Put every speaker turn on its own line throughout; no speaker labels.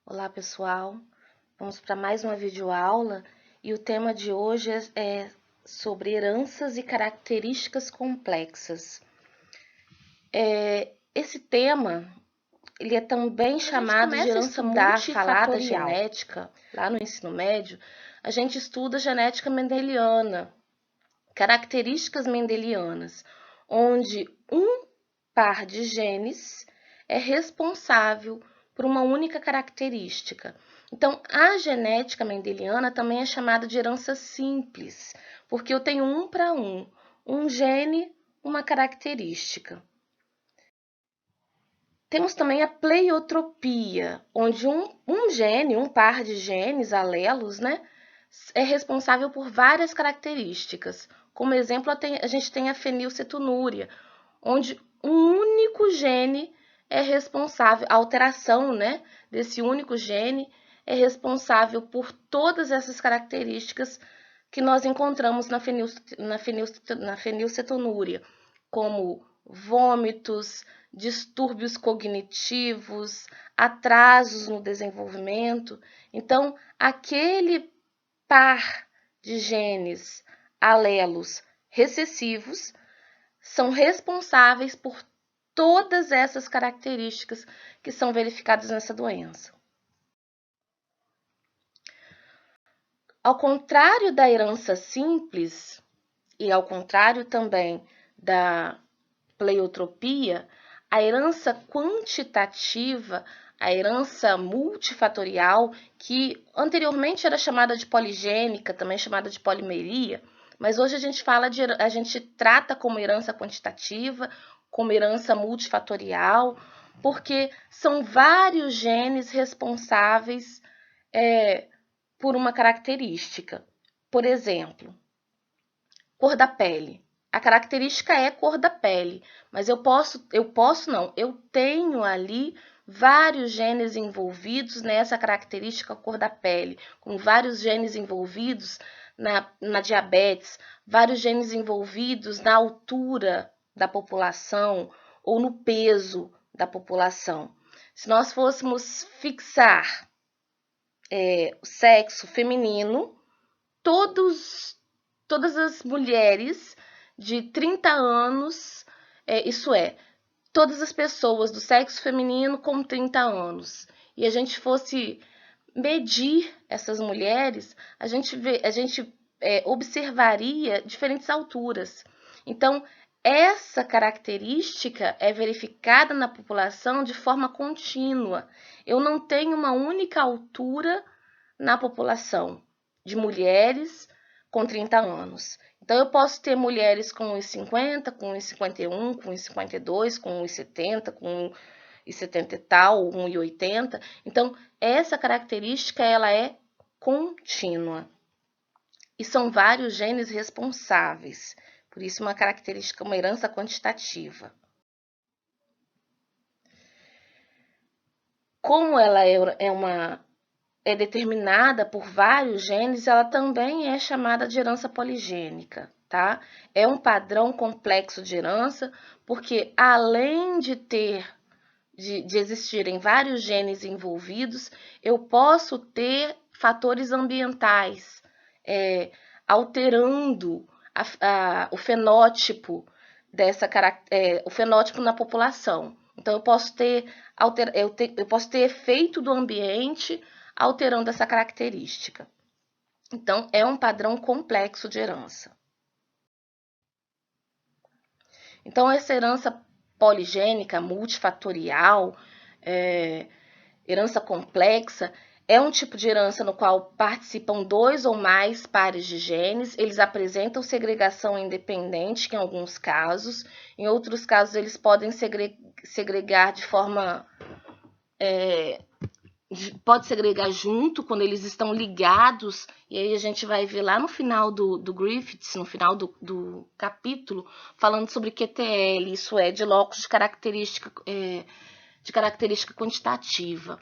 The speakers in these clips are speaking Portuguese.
Olá, pessoal. Vamos para mais uma videoaula e o tema de hoje é sobre heranças e características complexas. Esse tema ele é também chamado de herança multifatorial. Genética, lá no ensino médio, a gente estuda genética mendeliana, características mendelianas, onde um par de genes é responsável por uma única característica. Então, a genética mendeliana também é chamada de herança simples, porque eu tenho um para um gene, uma característica. Temos também a pleiotropia, onde um gene, um par de genes, alelos, é responsável por várias características. Como exemplo, a gente tem a fenilcetonúria, onde um único gene é responsável, a alteração desse único gene é responsável por todas essas características que nós encontramos na fenilcetonúria, como vômitos, distúrbios cognitivos, atrasos no desenvolvimento. Então, aquele par de genes alelos recessivos são responsáveis por todas essas características que são verificadas nessa doença. Ao contrário da herança simples e ao contrário também da pleiotropia, a herança quantitativa, a herança multifatorial, que anteriormente era chamada de poligênica, também chamada de polimeria, mas hoje a gente trata como herança quantitativa, como herança multifatorial, porque são vários genes responsáveis por uma característica. Por exemplo, cor da pele. A característica é cor da pele, mas eu tenho ali vários genes envolvidos nessa característica cor da pele, com vários genes envolvidos na diabetes, vários genes envolvidos na altura da população ou no peso da população. Se nós fôssemos fixar o sexo feminino, todas as mulheres de 30 anos, todas as pessoas do sexo feminino com 30 anos, e a gente fosse medir essas mulheres, a gente observaria diferentes alturas. Então, essa característica é verificada na população de forma contínua. Eu não tenho uma única altura na população de mulheres com 30 anos. Então, eu posso ter mulheres com 1,50, com 1,51, com 1,52, com 1,70, com 1,70 e tal, 1,80. Então, essa característica ela é contínua. E são vários genes responsáveis. Por isso, uma característica, uma herança quantitativa. Como ela é determinada por vários genes, ela também é chamada de herança poligênica, tá? É um padrão complexo de herança, porque além de existirem vários genes envolvidos, eu posso ter fatores ambientais alterando o fenótipo o fenótipo na população. Então, eu posso ter efeito do ambiente alterando essa característica. Então, é um padrão complexo de herança. Então, essa herança poligênica, multifatorial, herança complexa, é um tipo de herança no qual participam 2 ou mais pares de genes, eles apresentam segregação independente em alguns casos, em outros casos eles podem segregar de forma... pode segregar junto quando eles estão ligados, e aí a gente vai ver lá no final do Griffiths, no final do capítulo, falando sobre QTL, isso é, de locus de característica quantitativa.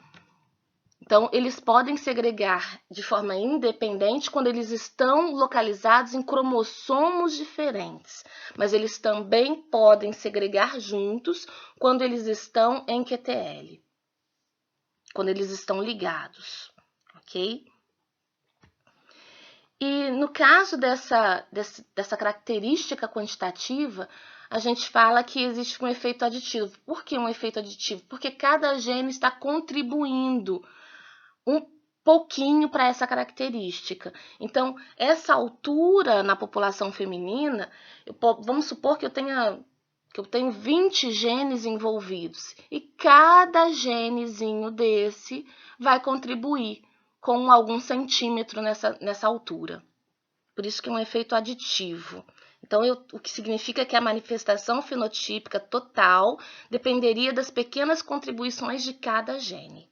Então, eles podem segregar de forma independente quando eles estão localizados em cromossomos diferentes, mas eles também podem segregar juntos quando eles estão em QTL. quando eles estão ligados, ok? E no caso dessa característica quantitativa, a gente fala que existe um efeito aditivo. Por que um efeito aditivo? Porque cada gene está contribuindo um pouquinho para essa característica. Então, essa altura na população feminina, vamos supor que eu tenho 20 genes envolvidos e cada genezinho desse vai contribuir com algum centímetro nessa altura. Por isso que é um efeito aditivo. Então, o que significa que a manifestação fenotípica total dependeria das pequenas contribuições de cada gene.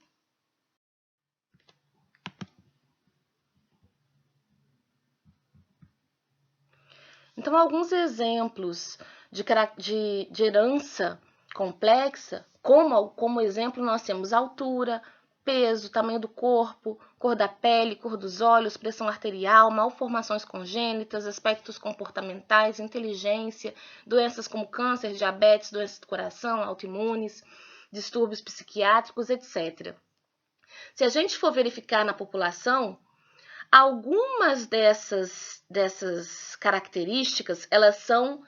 Então, alguns exemplos de herança complexa, como exemplo, nós temos altura, peso, tamanho do corpo, cor da pele, cor dos olhos, pressão arterial, malformações congênitas, aspectos comportamentais, inteligência, doenças como câncer, diabetes, doenças do coração, autoimunes, distúrbios psiquiátricos, etc. Se a gente for verificar na população, algumas dessas características, elas são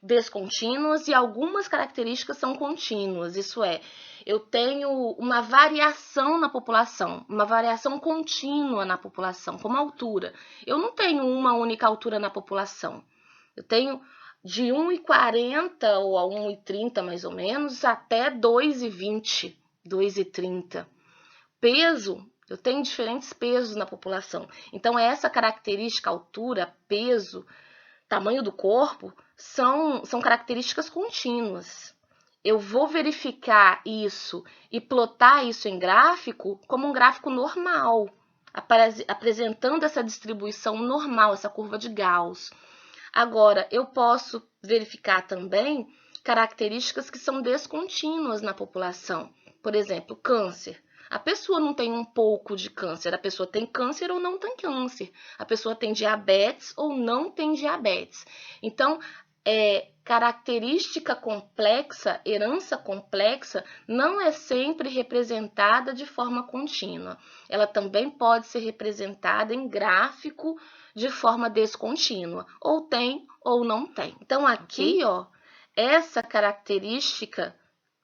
descontínuas e algumas características são contínuas. Isso é, eu tenho uma variação na população, uma variação contínua na população, como a altura. Eu não tenho uma única altura na população. Eu tenho de 1,40 ou a 1,30 mais ou menos até 2,20, 2,30. Peso, eu tenho diferentes pesos na população. Então, essa característica, altura, peso, tamanho do corpo, são características contínuas. Eu vou verificar isso e plotar isso em gráfico como um gráfico normal, apresentando essa distribuição normal, essa curva de Gauss. Agora, eu posso verificar também características que são descontínuas na população. Por exemplo, câncer. A pessoa não tem um pouco de câncer, a pessoa tem câncer ou não tem câncer. A pessoa tem diabetes ou não tem diabetes. Então, característica complexa, herança complexa, não é sempre representada de forma contínua. Ela também pode ser representada em gráfico de forma descontínua. Ou tem ou não tem. Então, aqui, ó, essa característica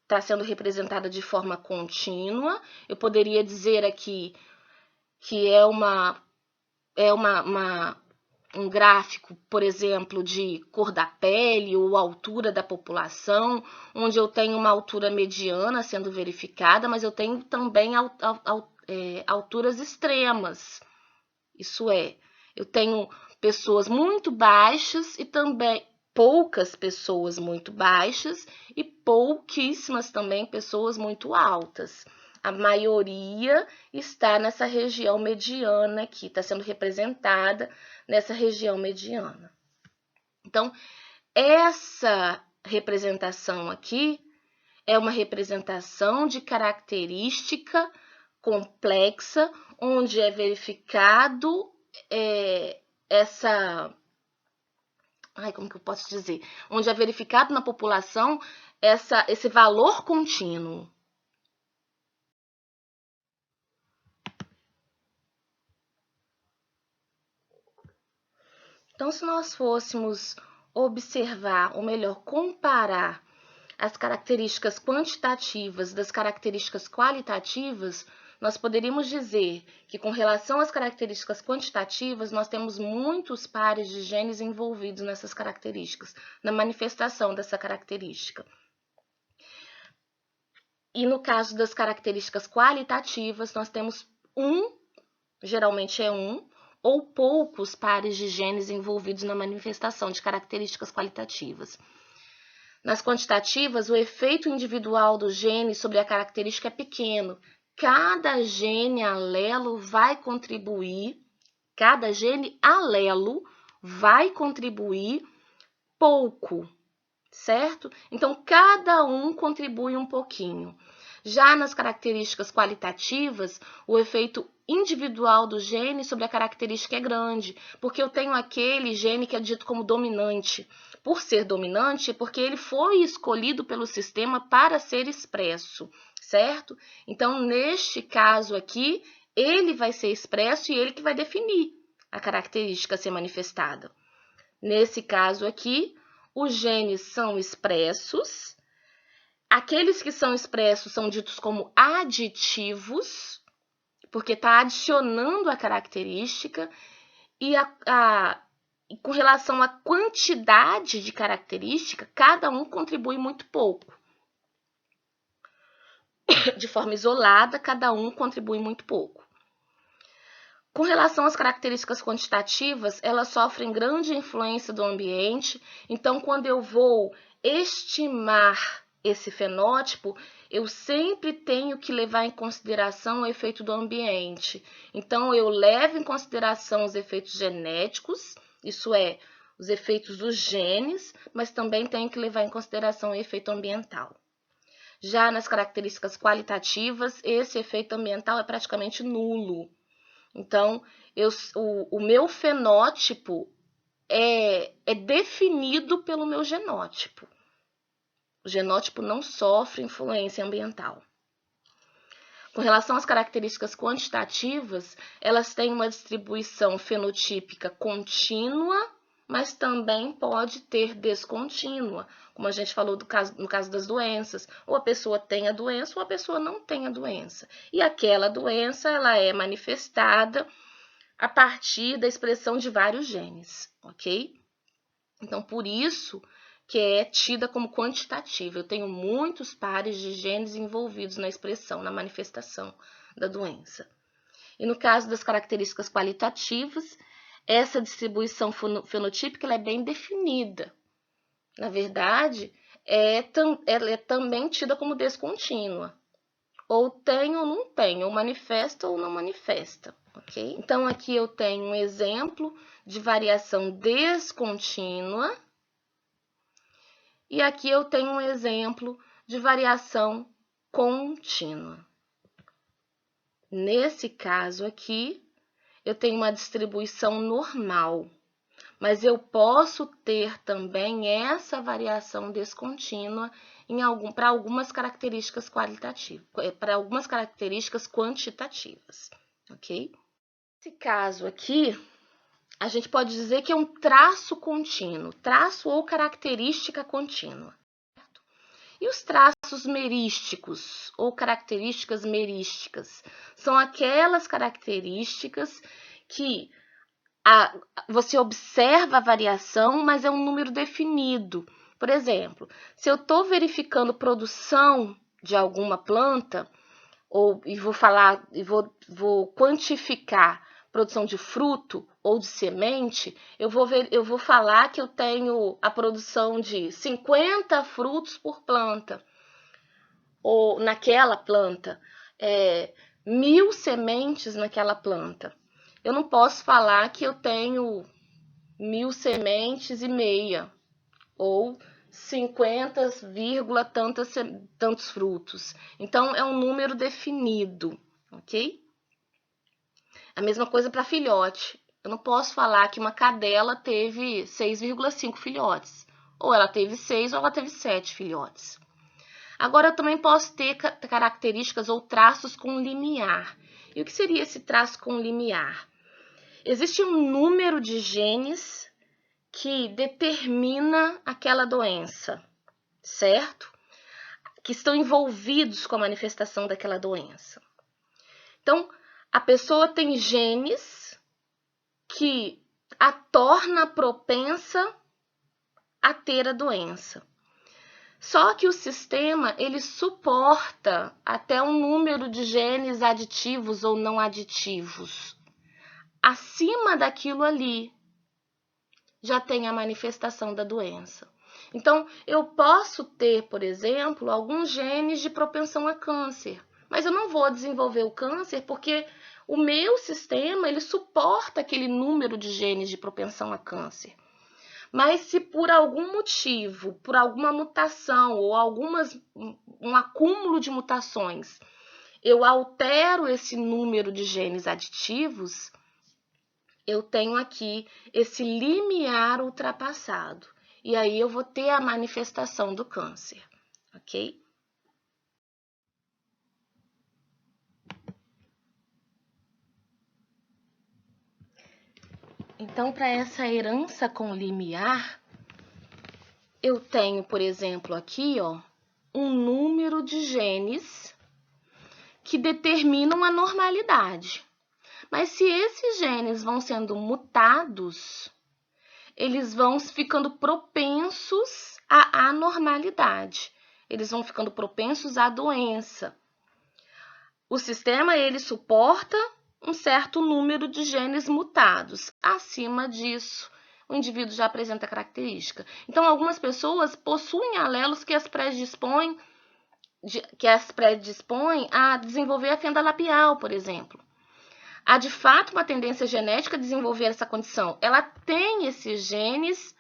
está sendo representada de forma contínua. Eu poderia dizer aqui que é um gráfico, por exemplo, de cor da pele ou altura da população, onde eu tenho uma altura mediana sendo verificada, mas eu tenho também alturas extremas. Isso é, eu tenho pessoas muito baixas e também poucas pessoas muito baixas e pouquíssimas também pessoas muito altas. A maioria está nessa região mediana aqui, está sendo representada nessa região mediana. Então, essa representação aqui é uma representação de característica complexa, onde é verificado como que eu posso dizer? Onde é verificado na população esse valor contínuo. Então, se nós fôssemos observar, ou melhor, comparar as características quantitativas das características qualitativas, nós poderíamos dizer que, com relação às características quantitativas, nós temos muitos pares de genes envolvidos nessas características, na manifestação dessa característica. E no caso das características qualitativas, nós temos geralmente é ou poucos pares de genes envolvidos na manifestação de características qualitativas. Nas quantitativas, o efeito individual do gene sobre a característica é pequeno. Cada gene alelo vai contribuir pouco, certo? Então, cada um contribui um pouquinho. Já nas características qualitativas, o efeito individual do gene sobre a característica é grande, porque eu tenho aquele gene que é dito como dominante. Por ser dominante, porque ele foi escolhido pelo sistema para ser expresso, certo? Então, neste caso aqui, ele vai ser expresso e ele que vai definir a característica a ser manifestada. Nesse caso aqui, os genes são expressos. Aqueles que são expressos são ditos como aditivos, porque está adicionando a característica, e com relação à quantidade de característica, cada um contribui muito pouco. De forma isolada, cada um contribui muito pouco. Com relação às características quantitativas, elas sofrem grande influência do ambiente, então quando eu vou estimar esse fenótipo, eu sempre tenho que levar em consideração o efeito do ambiente. Então, eu levo em consideração os efeitos genéticos, isso é, os efeitos dos genes, mas também tenho que levar em consideração o efeito ambiental. Já nas características qualitativas, esse efeito ambiental é praticamente nulo. Então, o meu fenótipo é definido pelo meu genótipo. O genótipo não sofre influência ambiental. Com relação às características quantitativas, elas têm uma distribuição fenotípica contínua, mas também pode ter descontínua, como a gente falou no caso das doenças. Ou a pessoa tem a doença ou a pessoa não tem a doença. E aquela doença ela é manifestada a partir da expressão de vários genes, ok? Então, por isso que é tida como quantitativa. Eu tenho muitos pares de genes envolvidos na expressão, na manifestação da doença. E no caso das características qualitativas, essa distribuição fenotípica ela é bem definida. Na verdade, ela é também tida como descontínua. Ou tem ou não tem, ou manifesta ou não manifesta, ok? Então, aqui eu tenho um exemplo de variação descontínua. E aqui eu tenho um exemplo de variação contínua. Nesse caso aqui, eu tenho uma distribuição normal, mas eu posso ter também essa variação descontínua para algumas características qualitativas, para algumas características quantitativas, ok? Nesse caso aqui, a gente pode dizer que é um traço contínuo, traço ou característica contínua. Certo? E os traços merísticos ou características merísticas são aquelas características que você observa a variação, mas é um número definido. Por exemplo, se eu estou verificando produção de alguma planta, vou quantificar produção de fruto ou de semente, eu vou falar que eu tenho a produção de 50 frutos por planta, ou naquela planta, 1000 sementes naquela planta. Eu não posso falar que eu tenho 1000 sementes e meia, ou 50, tantos frutos. Então, é um número definido, ok? A mesma coisa para filhote. Eu não posso falar que uma cadela teve 6,5 filhotes. Ou ela teve 6 ou ela teve 7 filhotes. Agora, eu também posso ter características ou traços com limiar. E o que seria esse traço com limiar? Existe um número de genes que determina aquela doença, certo? Que estão envolvidos com a manifestação daquela doença. Então, a pessoa tem genes que a torna propensa a ter a doença. Só que o sistema, ele suporta até um número de genes aditivos ou não aditivos. Acima daquilo ali, já tem a manifestação da doença. Então, eu posso ter, por exemplo, alguns genes de propensão a câncer, mas eu não vou desenvolver o câncer porque o meu sistema, ele suporta aquele número de genes de propensão a câncer. Mas se por algum motivo, por alguma mutação ou um acúmulo de mutações, eu altero esse número de genes aditivos, eu tenho aqui esse limiar ultrapassado. E aí eu vou ter a manifestação do câncer, ok? Então, para essa herança com limiar, eu tenho, por exemplo, aqui, ó, um número de genes que determinam a normalidade. Mas se esses genes vão sendo mutados, eles vão ficando propensos à anormalidade. Eles vão ficando propensos à doença. O sistema, ele suporta um certo número de genes mutados. Acima disso, o indivíduo já apresenta característica. Então, algumas pessoas possuem alelos que as predispõem a desenvolver a fenda labial, por exemplo. Há, de fato, uma tendência genética a desenvolver essa condição. Ela tem esses genes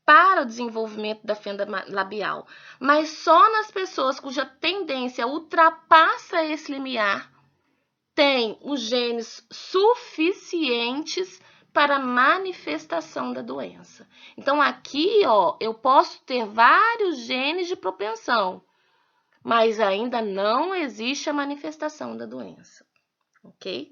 para o desenvolvimento da fenda labial, mas só nas pessoas cuja tendência ultrapassa esse limiar tem os genes suficientes para a manifestação da doença. Então, aqui, ó, eu posso ter vários genes de propensão, mas ainda não existe a manifestação da doença, ok?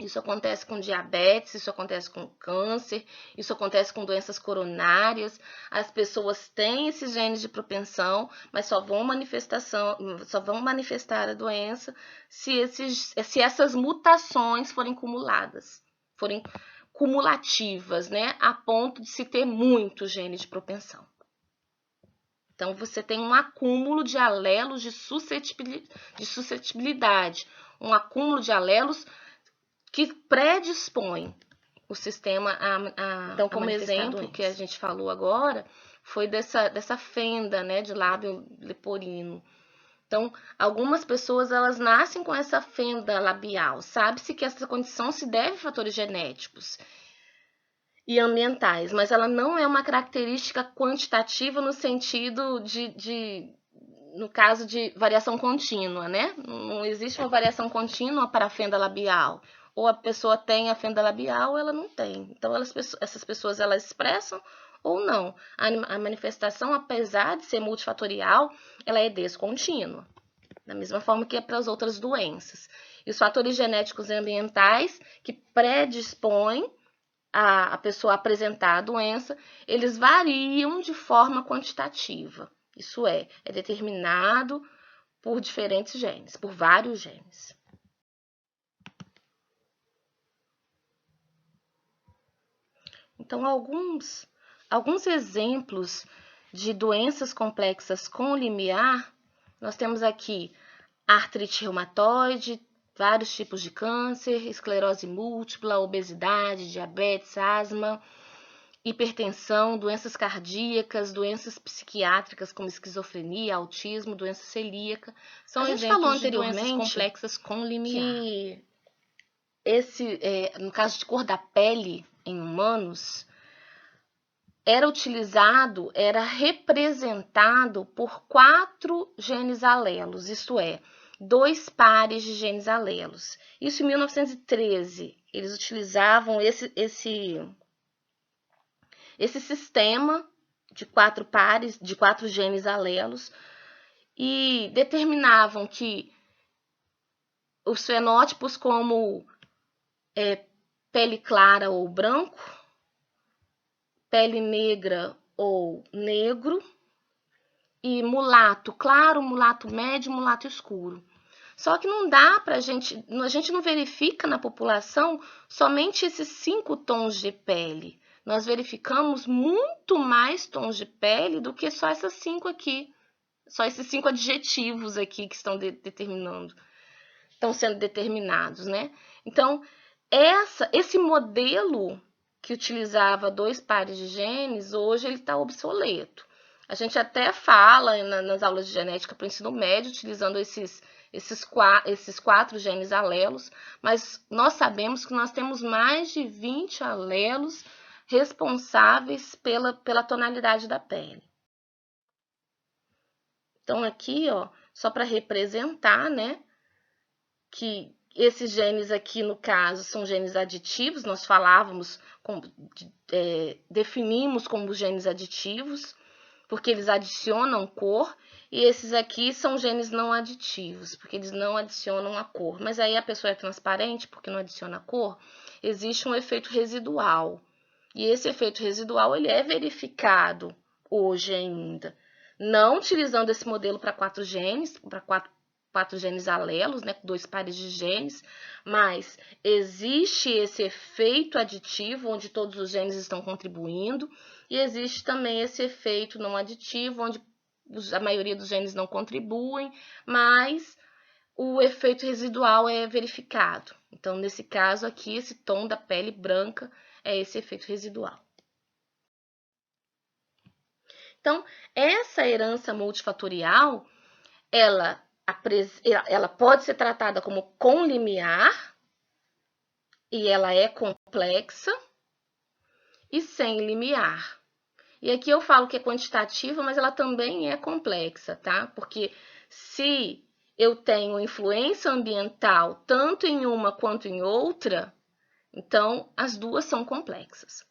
Isso acontece com diabetes, isso acontece com câncer, isso acontece com doenças coronárias. As pessoas têm esses genes de propensão, mas só vão manifestar a doença se essas mutações forem cumulativas, né, a ponto de se ter muito gene de propensão. Então, você tem um acúmulo de alelos de suscetibilidade, um acúmulo de alelos que predispõe o sistema a então, como exemplo que a gente falou agora, foi dessa fenda, né, de lábio leporino. Então, algumas pessoas, elas nascem com essa fenda labial. Sabe-se que essa condição se deve a fatores genéticos e ambientais, mas ela não é uma característica quantitativa no sentido no caso de variação contínua, né? Não existe uma variação contínua para a fenda labial. Ou a pessoa tem a fenda labial ou ela não tem. Então, essas pessoas, elas expressam ou não. A manifestação, apesar de ser multifatorial, ela é descontínua. Da mesma forma que é para as outras doenças. E os fatores genéticos e ambientais que predispõem a pessoa a apresentar a doença, eles variam de forma quantitativa. Isso é determinado por diferentes genes, por vários genes. Então, alguns exemplos de doenças complexas com limiar, nós temos aqui artrite reumatoide, vários tipos de câncer, esclerose múltipla, obesidade, diabetes, asma, hipertensão, doenças cardíacas, doenças psiquiátricas como esquizofrenia, autismo, doença celíaca. São exemplos de doenças complexas com limiar. No caso de cor da pele em humanos, era representado por 4 genes alelos, isto é, 2 pares de genes alelos. Isso em 1913, eles utilizavam esse sistema de 4 pares, de 4 genes alelos, e determinavam que os fenótipos como pele clara ou branco, pele negra ou negro, e mulato claro, mulato médio, mulato escuro. Só que não dá a gente não verifica na população somente esses 5 tons de pele. Nós verificamos muito mais tons de pele do que só essas 5 aqui. Só esses 5 adjetivos aqui que estão estão sendo determinados, né? Então, esse modelo que utilizava 2 pares de genes, hoje ele está obsoleto. A gente até fala nas aulas de genética para o ensino médio, utilizando esses 4 genes alelos, mas nós sabemos que nós temos mais de 20 alelos responsáveis pela tonalidade da pele. Então, aqui, ó, só para representar, né, que esses genes aqui, no caso, são genes aditivos, nós falávamos, definimos como genes aditivos, porque eles adicionam cor, e esses aqui são genes não aditivos, porque eles não adicionam a cor. Mas aí a pessoa é transparente, porque não adiciona cor, existe um efeito residual. E esse efeito residual, ele é verificado hoje ainda. Não utilizando esse modelo para 4 genes, para quatro genes alelos, né, 2 pares de genes, mas existe esse efeito aditivo, onde todos os genes estão contribuindo, e existe também esse efeito não aditivo, onde a maioria dos genes não contribuem, mas o efeito residual é verificado. Então, nesse caso aqui, esse tom da pele branca é esse efeito residual. Então, essa herança multifatorial, ela pode ser tratada como conlimiar, e ela é complexa, e sem limiar. E aqui eu falo que é quantitativa, mas ela também é complexa, tá? Porque se eu tenho influência ambiental tanto em uma quanto em outra, então as duas são complexas.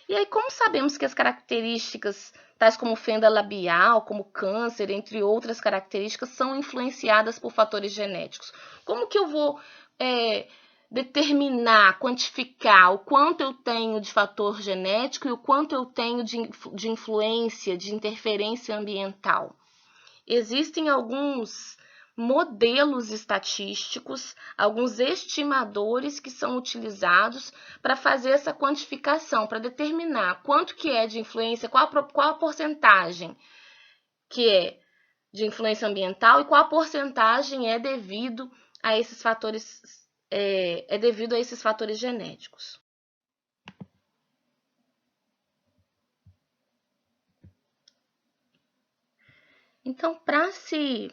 E aí, como sabemos que as características tais como fenda labial, como câncer, entre outras características, são influenciadas por fatores genéticos? Como que eu vou determinar, quantificar o quanto eu tenho de fator genético e o quanto eu tenho de influência, de interferência ambiental? Existem alguns modelos estatísticos, alguns estimadores que são utilizados para fazer essa quantificação, para determinar quanto que é de influência, qual a porcentagem que é de influência ambiental e qual a porcentagem é devido a esses fatores, devido a esses fatores genéticos. Então, para se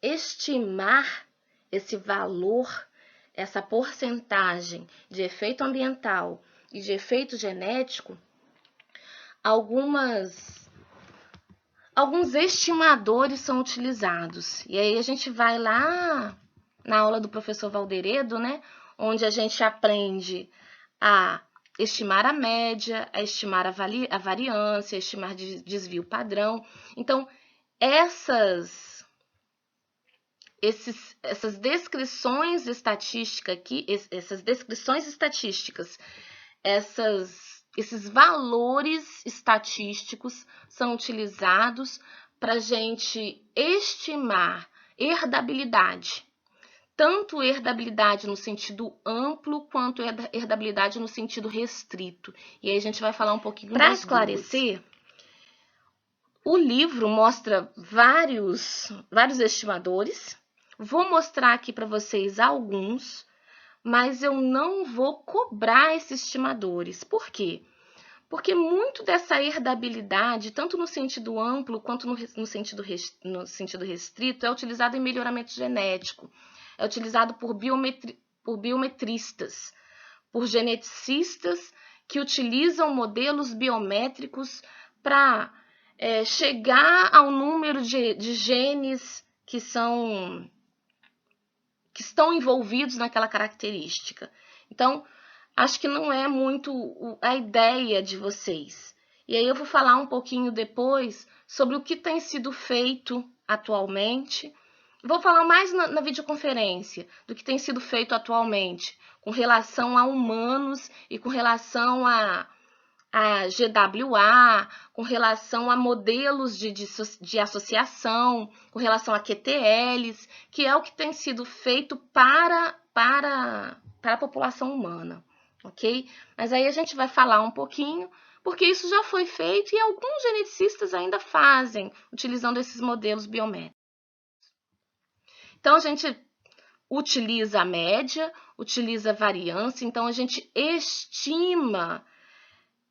estimar esse valor, essa porcentagem de efeito ambiental e de efeito genético, alguns estimadores são utilizados. E aí a gente vai lá na aula do professor Valderedo, né, onde a gente aprende a estimar a média, a estimar a variância, a estimar desvio padrão. Então, essas descrições estatísticas aqui, esses valores estatísticos são utilizados para a gente estimar herdabilidade, tanto herdabilidade no sentido amplo quanto herdabilidade no sentido restrito. E aí a gente vai falar um pouquinho para esclarecer. O livro mostra vários estimadores. Vou mostrar aqui para vocês alguns, mas eu não vou cobrar esses estimadores. Por quê? Porque muito dessa herdabilidade, tanto no sentido amplo quanto no sentido restrito, é utilizado em melhoramento genético. É utilizado por biometristas, por geneticistas que utilizam modelos biométricos para chegar ao número de genes que estão envolvidos naquela característica. Então, acho que não é muito a ideia de vocês. E aí eu vou falar um pouquinho depois sobre o que tem sido feito atualmente. Vou falar mais na videoconferência do que tem sido feito atualmente com relação a humanos e com relação a GWA, com relação a modelos de associação, com relação a QTLs, que é o que tem sido feito para a população humana, ok? Mas aí a gente vai falar um pouquinho, porque isso já foi feito e alguns geneticistas ainda fazem, utilizando esses modelos biométricos. Então, a gente utiliza a média, utiliza a variância, então a gente estima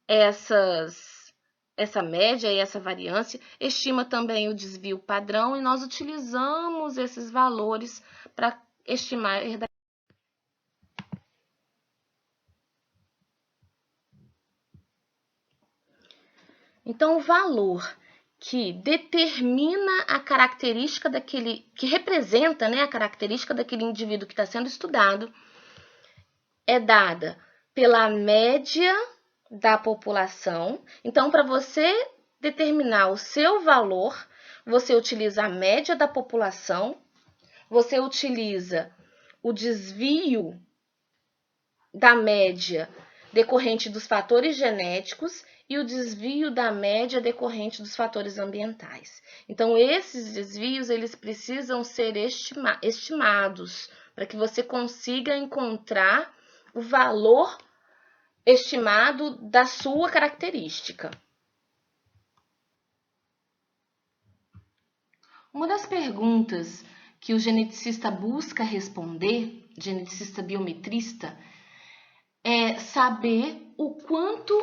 essa média e essa variância, estima também o desvio padrão e nós utilizamos esses valores para estimar a herdabilidade. Então, o valor que determina a característica daquele, que representa, né, a característica daquele indivíduo que está sendo estudado, é dada pela média da população. Então, para você determinar o seu valor, você utiliza a média da população, você utiliza o desvio da média decorrente dos fatores genéticos e o desvio da média decorrente dos fatores ambientais. Então, esses desvios eles precisam ser estimados para que você consiga encontrar o valor estimado da sua característica. Uma das perguntas que o geneticista busca responder, geneticista biometrista, é saber o quanto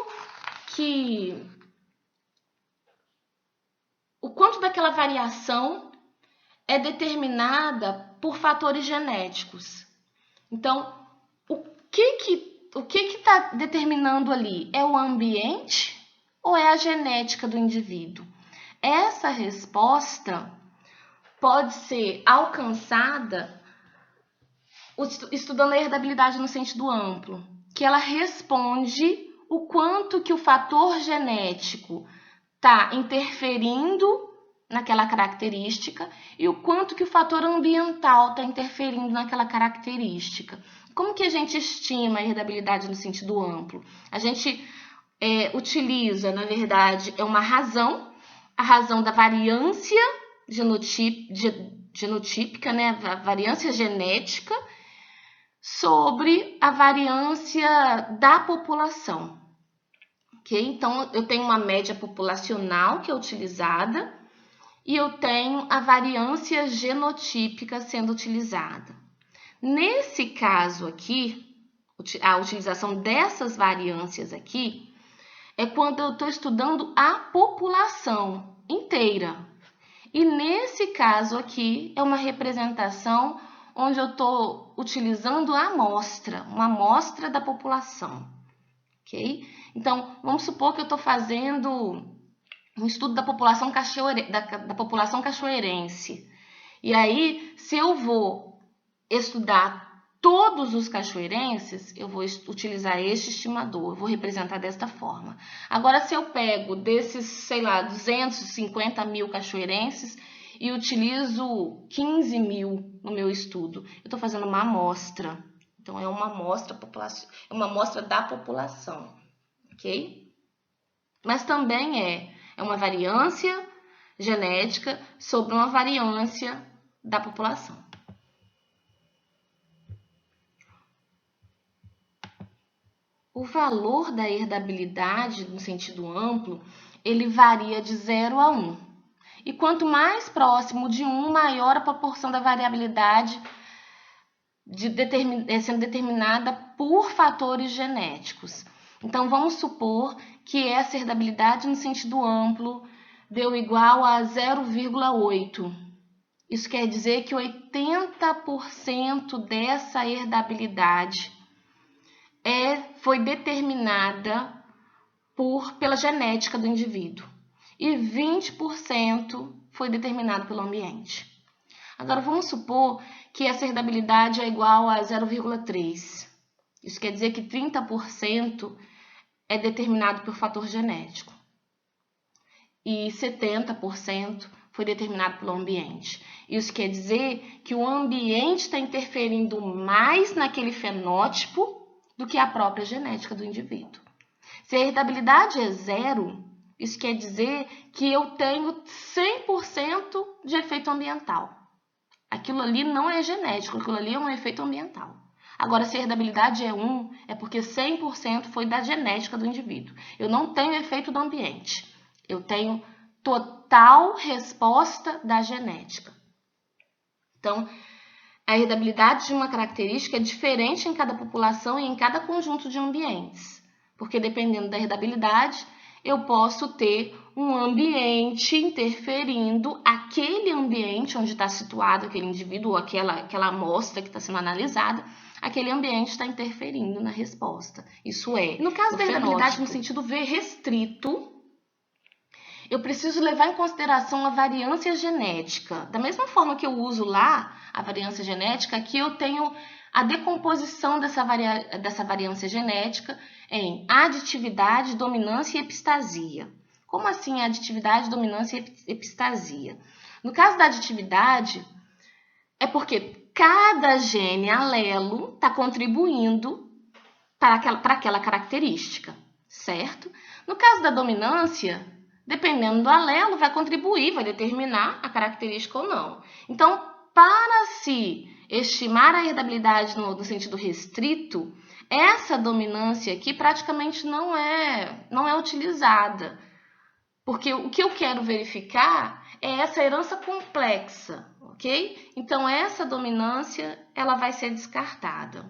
daquela variação é determinada por fatores genéticos. Então, o que está determinando ali? É o ambiente ou é a genética do indivíduo? Essa resposta pode ser alcançada estudando a herdabilidade no sentido amplo, que ela responde o quanto que o fator genético está interferindo naquela característica e o quanto que o fator ambiental está interferindo naquela característica. Como que a gente estima a herdabilidade no sentido amplo? A gente utiliza, na verdade, uma razão, a razão da variância genotípica, né? A variância genética, sobre a variância da população. Okay? Então, eu tenho uma média populacional que é utilizada e eu tenho a variância genotípica sendo utilizada. Nesse caso aqui, a utilização dessas variâncias aqui é quando eu estou estudando a população inteira. E nesse caso aqui é uma representação onde eu estou utilizando a amostra, uma amostra da população, ok? Então, vamos supor que eu estou fazendo um estudo da população cachoeirense. E aí, se eu vou estudar todos os cachoeirenses, eu vou utilizar este estimador, eu vou representar desta forma. Agora, se eu pego desses, sei lá, 250 mil cachoeirenses e utilizo 15 mil no meu estudo, eu estou fazendo uma amostra. Então, é uma amostra da população, ok? Mas também é uma variância genética sobre uma variância da população. O valor da herdabilidade, no sentido amplo, ele varia de 0 a 1. E quanto mais próximo de 1, maior a proporção da variabilidade sendo determinada por fatores genéticos. Então, vamos supor que essa herdabilidade no sentido amplo deu igual a 0,8. Isso quer dizer que 80% dessa herdabilidade foi determinada pela genética do indivíduo e 20% foi determinado pelo ambiente. Agora, vamos supor que essa herdabilidade é igual a 0,3. Isso quer dizer que 30% é determinado por fator genético e 70% foi determinado pelo ambiente. Isso quer dizer que o ambiente está interferindo mais naquele fenótipo do que a própria genética do indivíduo. Se a herdabilidade é 0, isso quer dizer que eu tenho 100% de efeito ambiental. Aquilo ali não é genético, aquilo ali é um efeito ambiental. Agora, se a herdabilidade é 1, é porque 100% foi da genética do indivíduo. Eu não tenho efeito do ambiente. Eu tenho total resposta da genética. Então, a herdabilidade de uma característica é diferente em cada população e em cada conjunto de ambientes, porque dependendo da herdabilidade, eu posso ter um ambiente interferindo, aquele ambiente onde está situado aquele indivíduo ou aquela amostra que está sendo analisada, aquele ambiente está interferindo na resposta. Isso é, no caso da herdabilidade no sentido V restrito, eu preciso levar em consideração a variância genética. Da mesma forma que eu uso lá a variância genética, aqui eu tenho a decomposição dessa variância genética em aditividade, dominância e epistasia. Como assim aditividade, dominância e epistasia? No caso da aditividade, é porque cada gene alelo está contribuindo para aquela característica, certo? No caso da dominância, dependendo do alelo, vai contribuir, vai determinar a característica ou não. Então, para se estimar a herdabilidade no sentido restrito, essa dominância aqui praticamente não é utilizada. Porque o que eu quero verificar é essa herança complexa, ok? Então, essa dominância, ela vai ser descartada.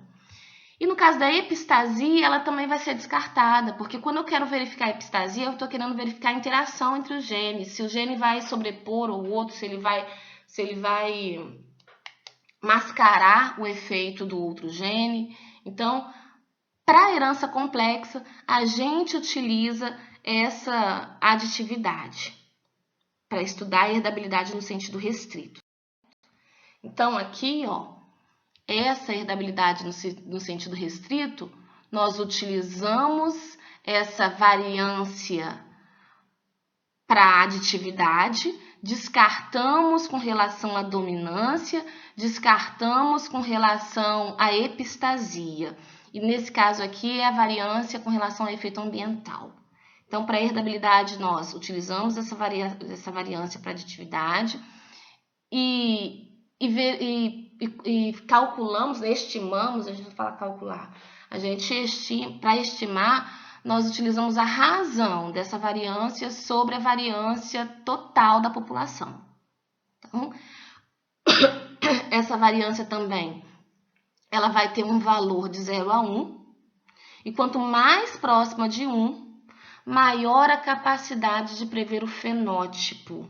E no caso da epistasia, ela também vai ser descartada, porque quando eu quero verificar a epistasia, eu estou querendo verificar a interação entre os genes, se o gene vai sobrepor o outro, se ele vai mascarar o efeito do outro gene. Então, para a herança complexa, a gente utiliza essa aditividade para estudar a herdabilidade no sentido restrito. Então, aqui, ó, essa herdabilidade no sentido restrito, nós utilizamos essa variância para a aditividade, descartamos com relação à dominância, descartamos com relação à epistasia. E nesse caso aqui é a variância com relação ao efeito ambiental. Então, para a herdabilidade, nós utilizamos essa variância para aditividade e calculamos, estimamos, a gente não fala calcular, para estimar, nós utilizamos a razão dessa variância sobre a variância total da população. Então, essa variância também, ela vai ter um valor de 0 a 1, e quanto mais próxima de 1, maior a capacidade de prever o fenótipo,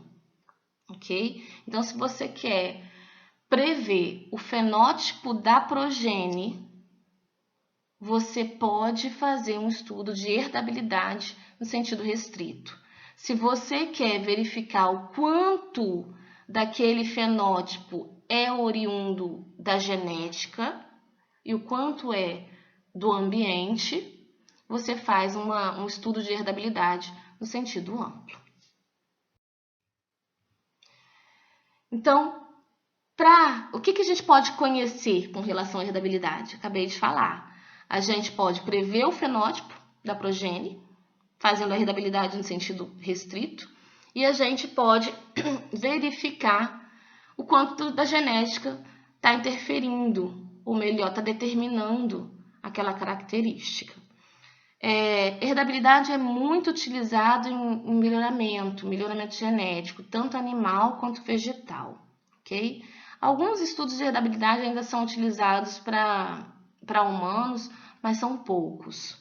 ok? Então, se você quer prever o fenótipo da progenie, você pode fazer um estudo de herdabilidade no sentido restrito. Se você quer verificar o quanto daquele fenótipo é oriundo da genética e o quanto é do ambiente, você faz um estudo de herdabilidade no sentido amplo. Então, o que a gente pode conhecer com relação à herdabilidade? Acabei de falar. A gente pode prever o fenótipo da progenie, fazendo a herdabilidade no sentido restrito, e a gente pode verificar o quanto da genética está interferindo, ou melhor, está determinando aquela característica. Herdabilidade é muito utilizado em melhoramento genético, tanto animal quanto vegetal, ok? Alguns estudos de herdabilidade ainda são utilizados para humanos, mas são poucos.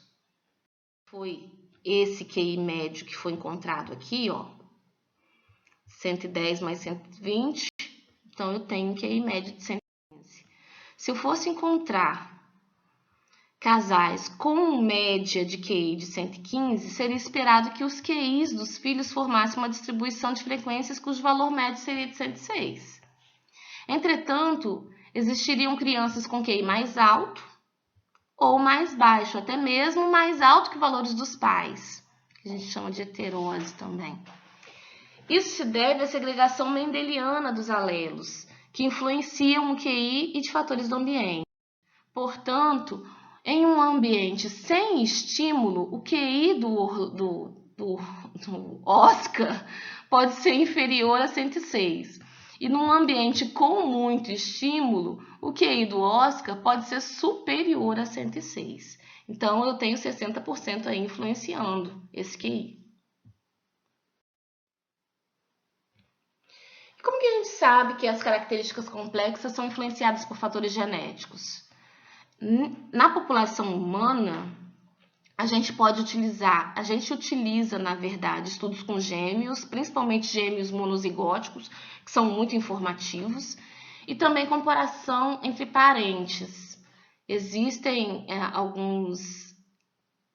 Foi esse QI médio que foi encontrado aqui, ó, 110 mais 120, então eu tenho um QI médio de 115. Se eu fosse encontrar casais com média de QI de 115, seria esperado que os QIs dos filhos formassem uma distribuição de frequências cujo valor médio seria de 106. Entretanto, existiriam crianças com QI mais alto ou mais baixo, até mesmo mais alto que valores dos pais, que a gente chama de heterose também. Isso se deve à segregação mendeliana dos alelos, que influenciam o QI e de fatores do ambiente. Portanto, em um ambiente sem estímulo, o QI do Oscar pode ser inferior a 106. E num ambiente com muito estímulo, o QI do Oscar pode ser superior a 106. Então, eu tenho 60% aí influenciando esse QI. E como que a gente sabe que as características complexas são influenciadas por fatores genéticos? Na população humana, a gente utiliza, na verdade, estudos com gêmeos, principalmente gêmeos monozigóticos, que são muito informativos, e também comparação entre parentes. Existem alguns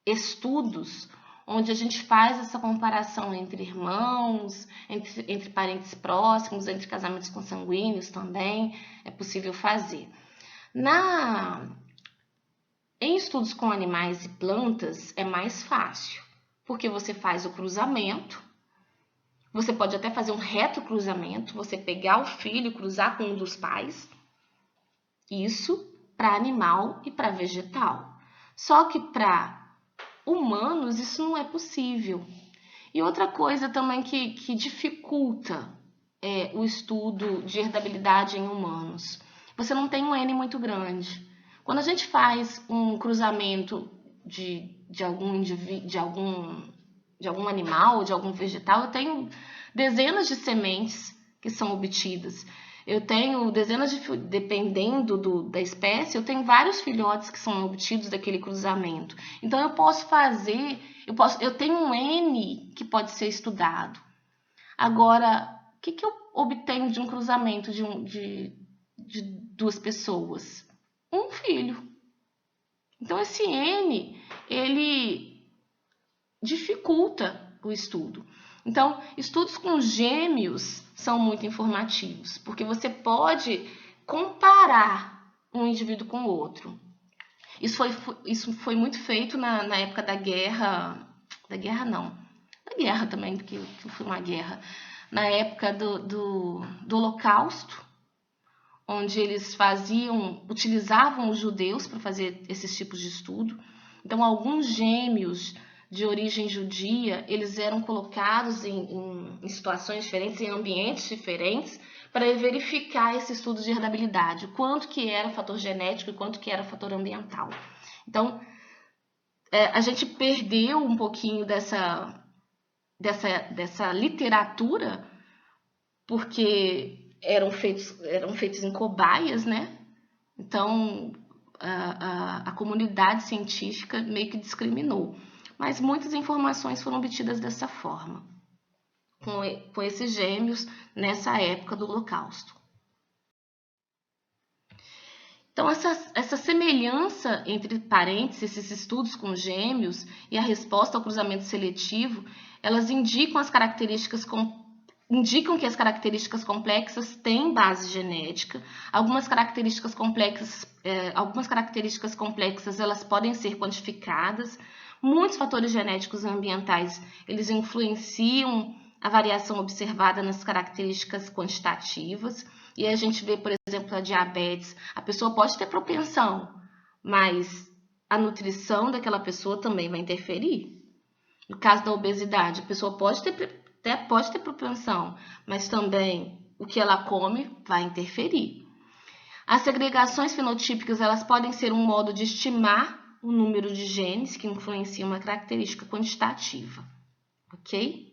estudos onde a gente faz essa comparação entre irmãos, entre parentes próximos, entre casamentos consanguíneos também, é possível fazer. Em estudos com animais e plantas é mais fácil, porque você faz o cruzamento, você pode até fazer um retrocruzamento, você pegar o filho e cruzar com um dos pais, isso para animal e para vegetal. Só que para humanos isso não é possível. E outra coisa também que dificulta o estudo de herdabilidade em humanos. Você não tem um N muito grande. Quando a gente faz um cruzamento de algum animal, de algum vegetal, eu tenho dezenas de sementes que são obtidas. Eu tenho dependendo da espécie, eu tenho vários filhotes que são obtidos daquele cruzamento. Então eu tenho um N que pode ser estudado. Agora, o que eu obtenho de um cruzamento de duas pessoas? Um filho. Então, esse N, ele dificulta o estudo. Então, estudos com gêmeos são muito informativos, porque você pode comparar um indivíduo com o outro. Isso foi muito feito na época da guerra também, porque foi uma guerra, na época do Holocausto, onde eles utilizavam os judeus para fazer esses tipos de estudo. Então, alguns gêmeos de origem judia, eles eram colocados em situações diferentes, em ambientes diferentes, para verificar esse estudo de herdabilidade, quanto que era fator genético e quanto que era fator ambiental. Então, a gente perdeu um pouquinho dessa literatura, porque eram feitos em cobaias, né? Então, a comunidade científica meio que discriminou. Mas muitas informações foram obtidas dessa forma, com esses gêmeos nessa época do Holocausto. Então, essa semelhança entre parentes, esses estudos com gêmeos e a resposta ao cruzamento seletivo, elas indicam que as características complexas têm base genética. Algumas características complexas elas podem ser quantificadas. Muitos fatores genéticos e ambientais, eles influenciam a variação observada nas características quantitativas. E a gente vê, por exemplo, a diabetes. A pessoa pode ter propensão, mas a nutrição daquela pessoa também vai interferir. No caso da obesidade, a pessoa pode ter propensão, mas também o que ela come vai interferir. As segregações fenotípicas, elas podem ser um modo de estimar o número de genes que influenciam uma característica quantitativa, ok?